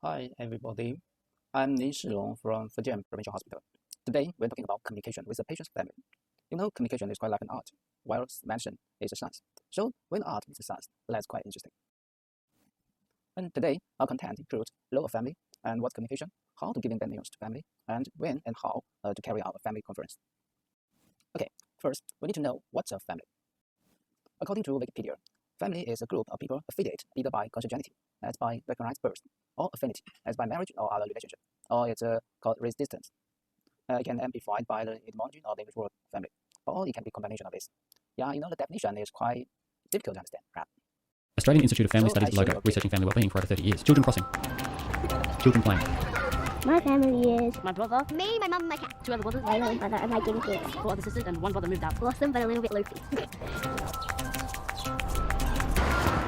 Hi everybody, I'm Lin Shilong from Fujian Provincial Hospital. Today we're talking about communication with the patient's family. Communication is quite like an art, while medicine is a science. So when art meets science, that's quite interesting. And today our content includes role of family and what's communication, how to give bad news to family, and when and how to carry out a family conference. Okay, first we need to know what's a family. According to Wikipedia, family is a group of people affiliated either by consanguinity, as by recognized birth, or affinity, as by marriage or other relationship, or it's called race distance. It can be amplified by the etymology of the English word family, or it can be a combination of this. The definition is quite difficult to understand, perhaps. Australian Institute of Family Studies logo, researching family wellbeing for over 30 years. Children crossing. Children playing. My family is my brother, me, my mum, my cat, 2 other brothers, my little brother, and my guinea pigs. 4 other sisters, and 1 brother moved out. Blossom, but a little bit loopy.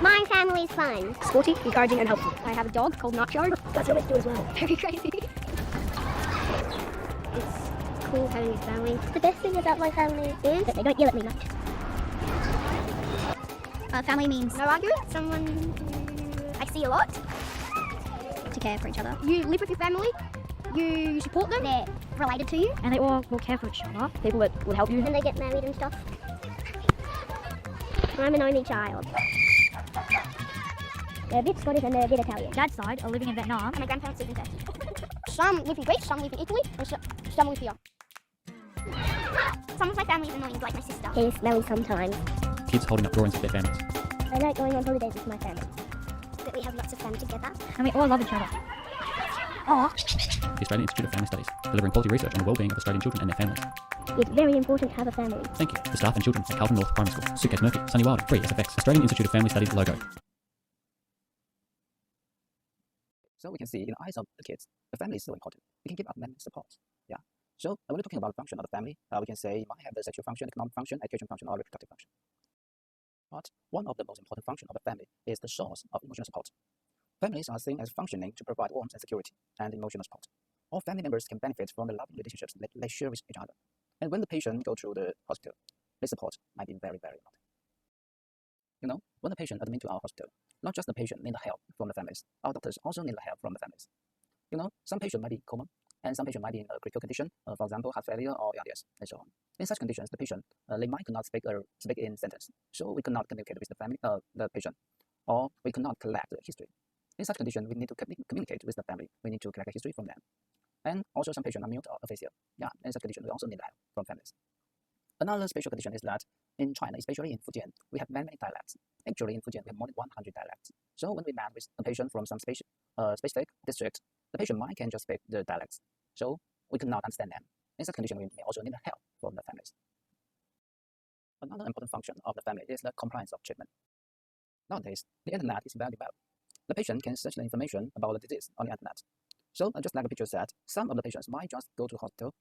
My family is fun. Sporty, encouraging, and helpful. I have a dog called Nacho. That's what let's do as well. Very crazy. It's cool having a family. The best thing about my family is that they don't yell at me much. Family means No argument. Someone who I see a lot. to care for each other. You live with your family. You support them. They're related to you. And they all will care for each other. People that will help you. And they get married and stuff. I'm an only child. They're a bit Scottish and they're a bit Italian. Dad's side are living in Vietnam. And my grandparents live in Turkey. Some live in Greece, some live in Italy, and some live here. Some of my family is annoying, like my sister. He's smelly sometimes. Kids holding up drawings of their families. I like going on holidays with my family. That we have lots of fun together. And we all love each other. The Australian Institute of Family Studies, delivering quality research on the wellbeing of Australian children and their families. It's very important to have a family. Thank you. The staff and children at Carlton North Primary School. Suitcase Murphy, Sunny Wilder, Free SFX, Australian Institute of Family Studies logo. So we can see in the eyes of the kids, the family is so important. We can give up them support. So when we're talking about the function of the family, we can say it might have the sexual function, economic function, education function, or reproductive function. But one of the most important functions of a family is the source of emotional support. Families are seen as functioning to provide warmth and security and emotional support. All family members can benefit from the loving relationships that they share with each other. And when the patient goes through the hospital, this support might be very, very important. When the patient admits to our hospital, not just the patient need help from the families, our doctors also need help from the families. Some patients might be in coma, and some patients might be in a critical condition, for example, heart failure or ARDS, and so on. In such conditions, the patient they might not speak in sentence, so we cannot communicate with the family, the patient, or we cannot collect the history. In such condition, we need to communicate with the family. We need to collect a history from them. And also some patients are mute or aphasia. In such condition, we also need help from families. Another special condition is that in China, especially in Fujian, we have many dialects. Actually, in Fujian, we have more than 100 dialects. So when we met with a patient from some specific district, the patient might can just speak the dialects. So we cannot understand them. In such condition, we may also need help from the families. Another important function of the family is the compliance of treatment. Nowadays, the internet is very developed. The patient can search the information about the disease on the internet. So just like the picture said, some of the patients might just go to the hospital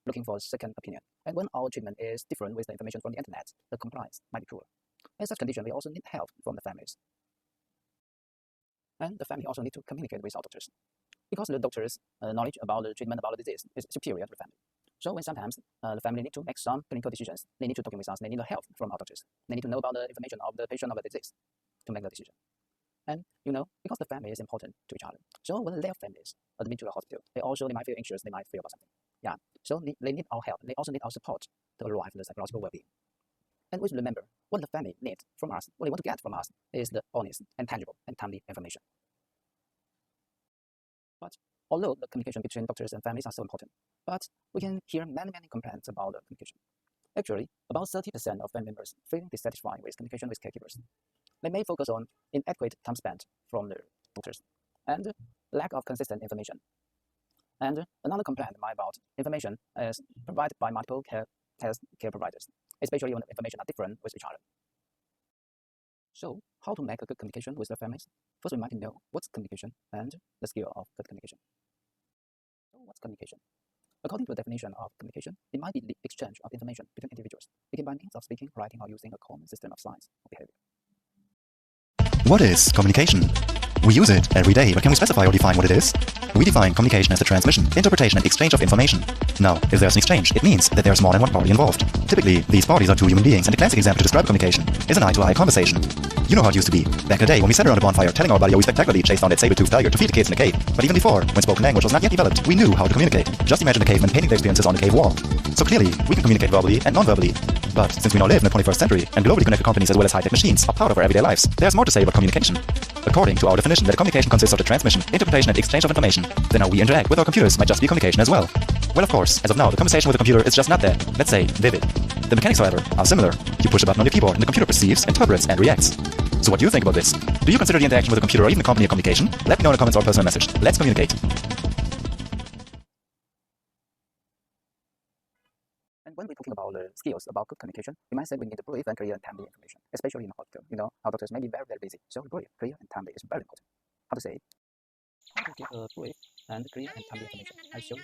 looking for a second opinion. And when our treatment is different with the information from the internet, the compliance might be poor. In such condition, we also need help from the families. And the family also need to communicate with our doctors. Because the doctor's knowledge about the treatment about the disease is superior to the family. So when sometimes the family need to make some clinical decisions, they need to talk with us, they need help from our doctors. They need to know about the information of the patient of the disease to make the decision. And because the family is important to each other. So when their families admit to the hospital, they might feel anxious, they might feel about something. So they need our help. They also need our support to arrive at the psychological well-being. And we should remember, what the family needs from us, what they want to get from us, is the honest and tangible and timely information. But although the communication between doctors and families are so important, but we can hear many complaints about the communication. Actually, about 30% of family members feel dissatisfied with communication with caregivers. They may focus on inadequate time spent from the doctors and lack of consistent information. And another complaint about information is provided by multiple care providers, especially when the information are different with each other. So, how to make a good communication with the families? First, we might know what's communication and the skill of good communication. So, what's communication? According to the definition of communication, it might be the exchange of information between individuals, begin by means of speaking, writing, or using a common system of signs or behavior. What is communication? We use it every day, but can we specify or define what it is? We define communication as the transmission, interpretation, and exchange of information. Now, if there's an exchange, it means that there's more than one party involved. Typically, these parties are two human beings, and the classic example to describe communication is an eye-to-eye conversation. You know how it used to be. Back in the day when we sat around a bonfire telling our buddy how we spectacularly chased down that saber-toothed tiger to feed the kids in the cave. But even before, when spoken language was not yet developed, we knew how to communicate. Just imagine the cavemen painting their experiences on the cave wall. So clearly, we can communicate verbally and non-verbally. But since we now live in the 21st century, and globally connected companies as well as high-tech machines are part of our everyday lives, there's more to say about communication. According to our definition that communication consists of the transmission, interpretation and exchange of information, then how we interact with our computers might just be communication as well. Well, of course, as of now, the conversation with the computer is just not that, let's say, vivid. The mechanics, however, are similar. You push a button on your keyboard and the computer perceives, interprets, and reacts. So what do you think about this? Do you consider the interaction with a computer or even a company a communication? Let me know in the comments or personal message. Let's communicate. And when we're talking about skills about good communication, we might say we need brief and clear and timely information, especially in the hospital. You know, our doctors may be very, very busy. So brief, clear, and timely is very important. How to say it? How to give a brief and clear and timely information? I show you.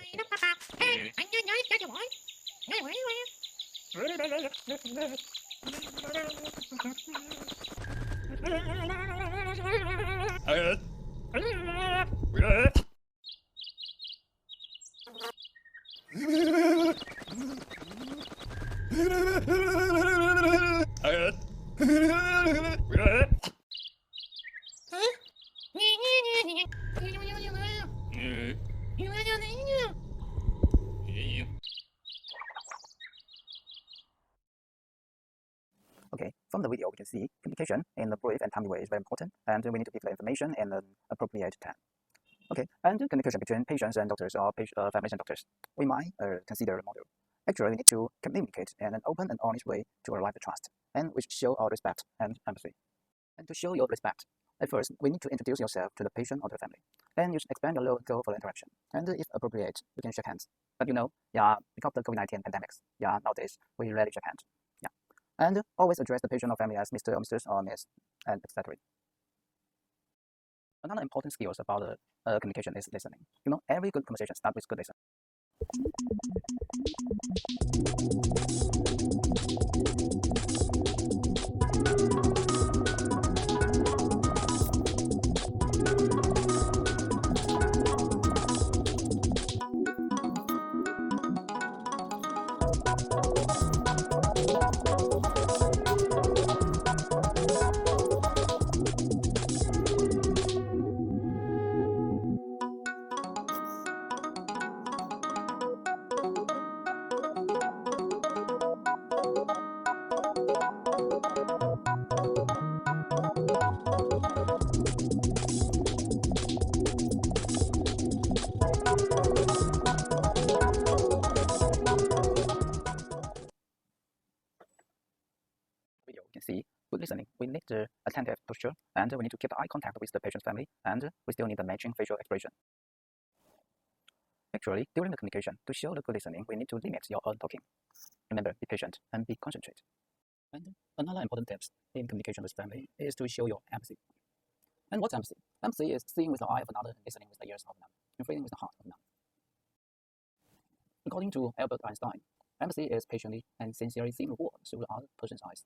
Okay, from the video we can see communication in a brief and timely way is very important, and we need to give the information in an appropriate time. Okay, and communication between patients and doctors or families and doctors, we might consider a model. Actually, we need to communicate in an open and honest way to arrive at trust, and we should show our respect and empathy. And to show your respect, at first, we need to introduce yourself to the patient or the family. Then you should expand your logo for the interaction. And if appropriate, you can shake hands. But you know, because of the COVID-19 pandemics, nowadays, we rarely shake hands. And always address the patient or family as Mr. or Mrs. or Miss, and etc. Another important skill about communication is listening. You know, every good conversation starts with good listening. Video, you can see good listening. We need the attentive posture, and we need to keep the eye contact with the patient's family, and we still need the matching facial expression. Actually, during the communication, to show the good listening, we need to limit your own talking. Remember, be patient and be concentrated. And another important tip in communication with family is to show your empathy. And what's empathy? Empathy is seeing with the eye of another and listening with the ears of another, and feeling with the heart of another. According to Albert Einstein, empathy is patiently and sincerely seeing the world through the other person's eyes.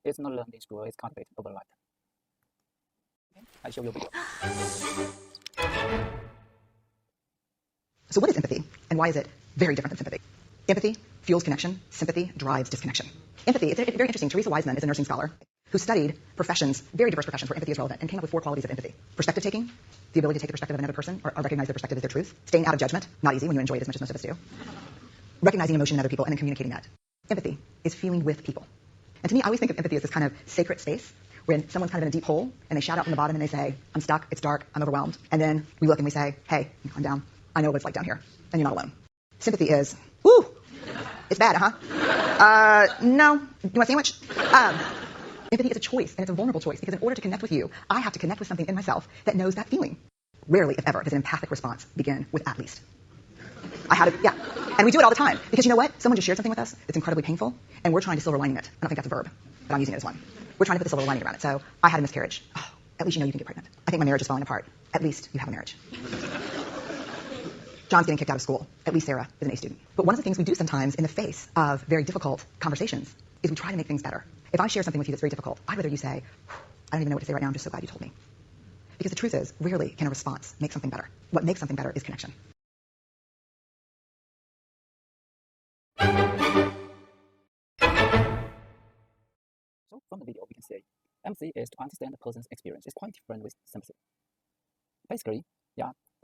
It's not learned in school, it's cultivated over a lifetime. Okay, I show you a video. So what is empathy, and why is it very different than sympathy? Empathy fuels connection, sympathy drives disconnection. Empathy, it's very interesting. Teresa Wiseman is a nursing scholar who studied professions, very diverse professions where empathy is relevant, and came up with 4 qualities of empathy. Perspective taking, the ability to take the perspective of another person or recognize their perspective as their truth. Staying out of judgment, not easy when you enjoy it as much as most of us do. Recognizing emotion in other people and then communicating that. Empathy is feeling with people. And to me, I always think of empathy as this kind of sacred space when someone's kind of in a deep hole and they shout out from the bottom and they say, I'm stuck, it's dark, I'm overwhelmed. And then we look and we say, hey, calm down. I know what it's like down here. And you're not alone. Sympathy is, woo, it's bad, huh? No. You want a sandwich? Empathy is a choice, and it's a vulnerable choice, because in order to connect with you, I have to connect with something in myself that knows that feeling. Rarely, if ever, does an empathic response begin with at least. And we do it all the time. Because you know what? Someone just shared something with us that's incredibly painful, and we're trying to silver lining it. I don't think that's a verb, but I'm using it as one. We're trying to put the silver lining around it. So, I had a miscarriage. Oh, at least you know you can get pregnant. I think my marriage is falling apart. At least you have a marriage. John's getting kicked out of school. At least Sarah is an A student. But one of the things we do sometimes in the face of very difficult conversations is we try to make things better. If I share something with you that's very difficult, I'd rather you say, I don't even know what to say right now, I'm just so glad you told me. Because the truth is, rarely can a response make something better. What makes something better is connection. So from the video, we can see empathy is to understand the person's experience. It's quite different with sympathy. Basically,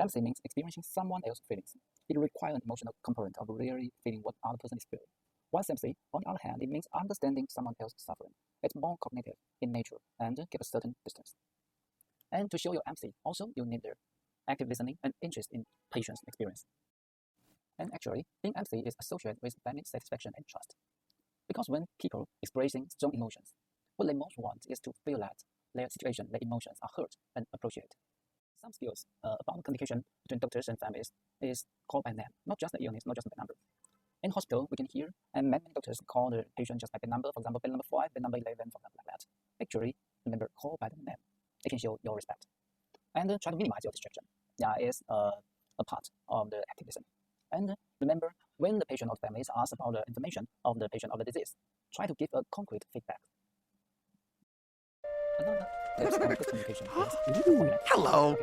empathy means experiencing someone else's feelings. It requires an emotional component of really feeling what other person is feeling. While sympathy, on the other hand, it means understanding someone else's suffering. It's more cognitive in nature and keep a certain distance. And to show your empathy, also you need the active listening and interest in patient's experience. And actually, being empathy is associated with family satisfaction and trust. Because when people expressing strong emotions, what they most want is to feel that their situation, their emotions are heard and appreciated. Some skills about communication between doctors and families is called by name, not just the illness, not just by number. In hospital, we can hear and many doctors call the patient just by bed number, for example, bed number 5, bed number 11, for example, like that. Actually, remember, call by the name. It can show your respect. And try to minimize your distraction. Is a part of the active listening. And remember, when the patient or families ask about the information of the patient of the disease, try to give a concrete feedback. Another tips on good communication is Hello.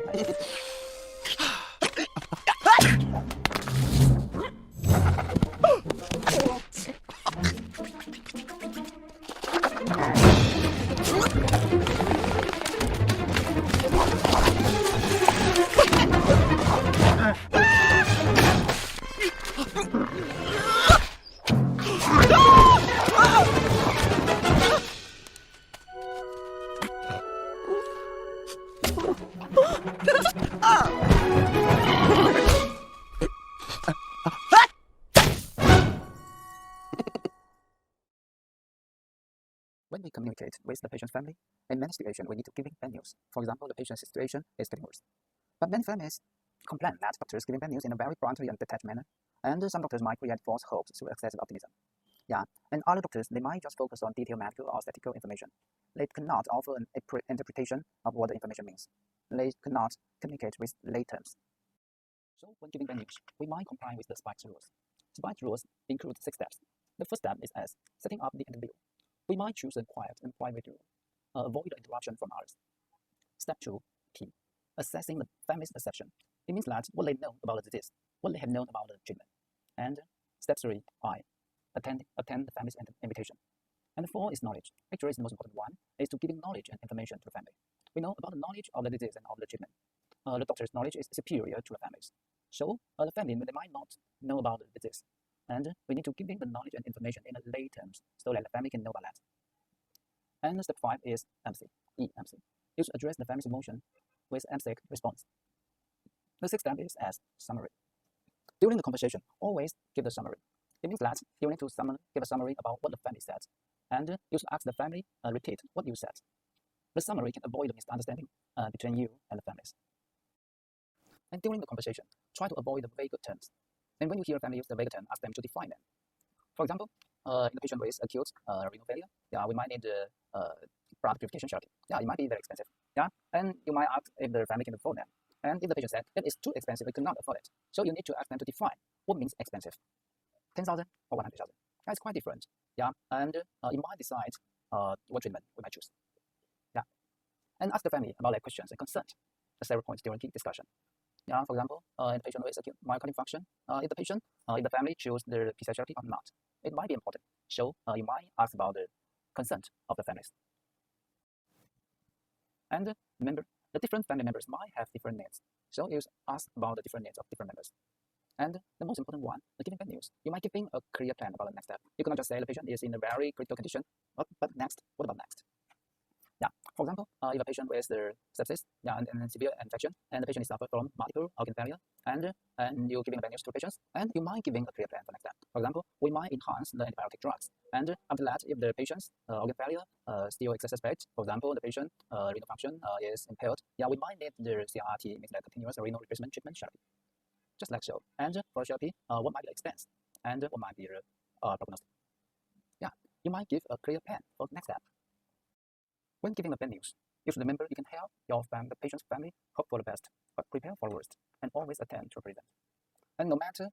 When we communicate with the patient's family, in many situations we need to give bad news. For example, the patient's situation is getting worse. But many families complain that doctors giving bad news in a very bluntly and detached manner, and some doctors might create false hopes through excessive optimism. And other doctors, they might just focus on detailed medical or statistical information. They cannot offer an interpretation of what the information means. They cannot communicate with lay terms. So when giving bad news, we might comply with the SPIKES rules. SPIKES rules include 6 steps. The first step is as setting up the interview. We might choose a quiet and private room. Avoid interruption from others. Step 2, P. Assessing the family's perception. It means that what they know about the disease, what they have known about the treatment. And step 3, I. Attend the family's invitation. And 4 is knowledge. Actually, the most important one is to giving knowledge and information to the family. We know about the knowledge of the disease and of the treatment. The doctor's knowledge is superior to the family's. So the family, they might not know about the disease. And we need to give them the knowledge and information in the lay terms so that the family can know about that. And step 5 is empathy. Empathy. Is to address the family's emotion with empathic response. The 6th step is as summary. During the conversation, always give the summary. It means that you need to give a summary about what the family said, and you should ask the family repeat what you said. The summary can avoid the misunderstanding between you and the families. And during the conversation, try to avoid the vague terms. And when you hear a family use the vague term, ask them to define them. For example, in the patient with acute renal failure, we might need blood purification therapy. It might be very expensive. And you might ask if the family can afford them. And if the patient said that it's too expensive, we cannot afford it. So you need to ask them to define what means expensive. 10,000 or 100,000. It's quite different. And you might decide what treatment we might choose. And ask the family about their questions and concerns at several points during the discussion. For example, in the patient with acute myocardial infarction, if the family choose the PCI therapy or not, it might be important. So you might ask about the consent of the families. And remember, the different family members might have different needs. So you ask about the different needs of different members. And the most important one, the giving bad news. You might give them a clear plan about the next step. You cannot just say the patient is in a very critical condition, but next, what about next? For example, if a patient with the sepsis and severe infection, and the patient is suffering from multiple organ failure, and you're giving bad news to patients, and you might giving a clear plan for next step. For example, we might enhance the antibiotic drugs, and after that, if the patient's organ failure still exacerbates, for example, the patient renal function is impaired, we might need the CRT, means like continuous renal replacement treatment therapy. Just like so. And for therapy, what might be the expense, and what might be the prognosis. You might give a clear plan for the next step. When giving a bad news, you should remember you can help the patient's family hope for the best, but prepare for the worst, and always attend to present. And no matter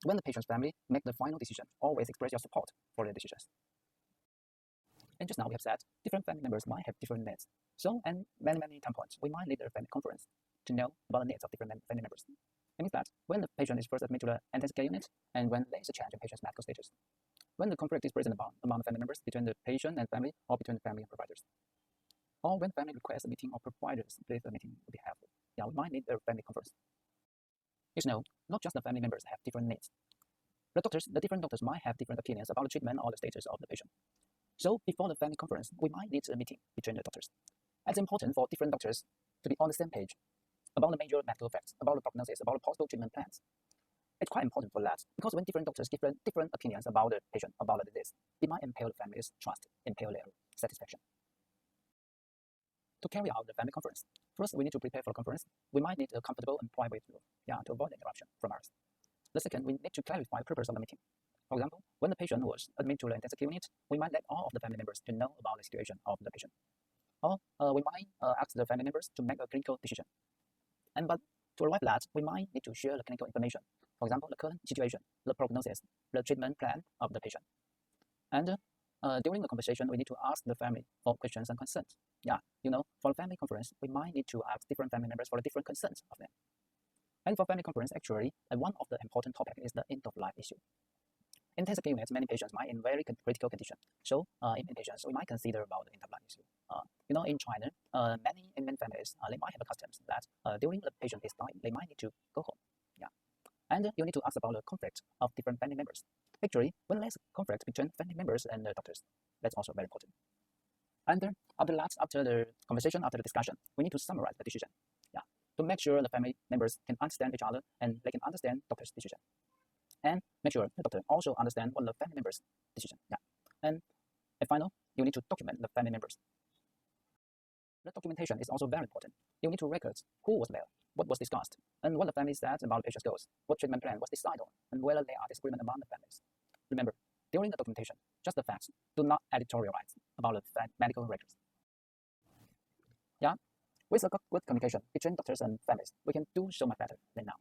when the patient's family make the final decision, always express your support for their decisions. And just now we have said, different family members might have different needs. So, and many time points, we might need a family conference to know about the needs of different family members. It means that when the patient is first admitted to the intensive care unit, and when there is a change in patient's medical status, when the conflict is present among the family members, between the patient and family, or between the family and providers. or when family requests a meeting or providers believe a meeting would be helpful. We might need a family conference. Not just the family members have different needs. The different doctors might have different opinions about the treatment or the status of the patient. So before the family conference, we might need a meeting between the doctors. It's important for different doctors to be on the same page about the major medical facts, about the prognosis, about the possible treatment plans. It's quite important for that, because when different doctors give different opinions about the patient, about the disease, it might impair the family's trust, impair their satisfaction. To carry out the family conference, first we need to prepare for the conference. We might need a comfortable and private room, to avoid interruption from others. The second, we need to clarify the purpose of the meeting. For example, when the patient was admitted to the intensive care unit, we might let all of the family members to know about the situation of the patient. Or we might ask the family members to make a clinical decision. But to arrive at that, we might need to share the clinical information. For example, the current situation, the prognosis, the treatment plan of the patient. And during the conversation, we need to ask the family for questions and concerns. For the family conference, we might need to ask different family members for the different concerns of them. And for family conference, actually, one of the important topics is the end-of-life issue. In intensive care units, many patients might in very critical condition. So in many patients, we might consider about the end-of-life issue. In China, in many families, they might have a custom that during the patient is dying, they might need to go home. And you need to ask about the conflict of different family members. Actually, when there's conflict between family members and the doctors, that's also very important. And after the conversation, after the discussion, we need to summarize the decision. To make sure the family members can understand each other and they can understand doctor's decision. And make sure the doctor also understand what the family members' decision. And final, you need to document the family members. The documentation is also very important. You need to record who was there, what was discussed, and what the family said about the patient's goals, what treatment plan was decided on, and whether there are disagreements among the families. Remember, during the documentation, just the facts. Do not editorialize about the medical records. With a good communication between doctors and families, we can do so much better than now.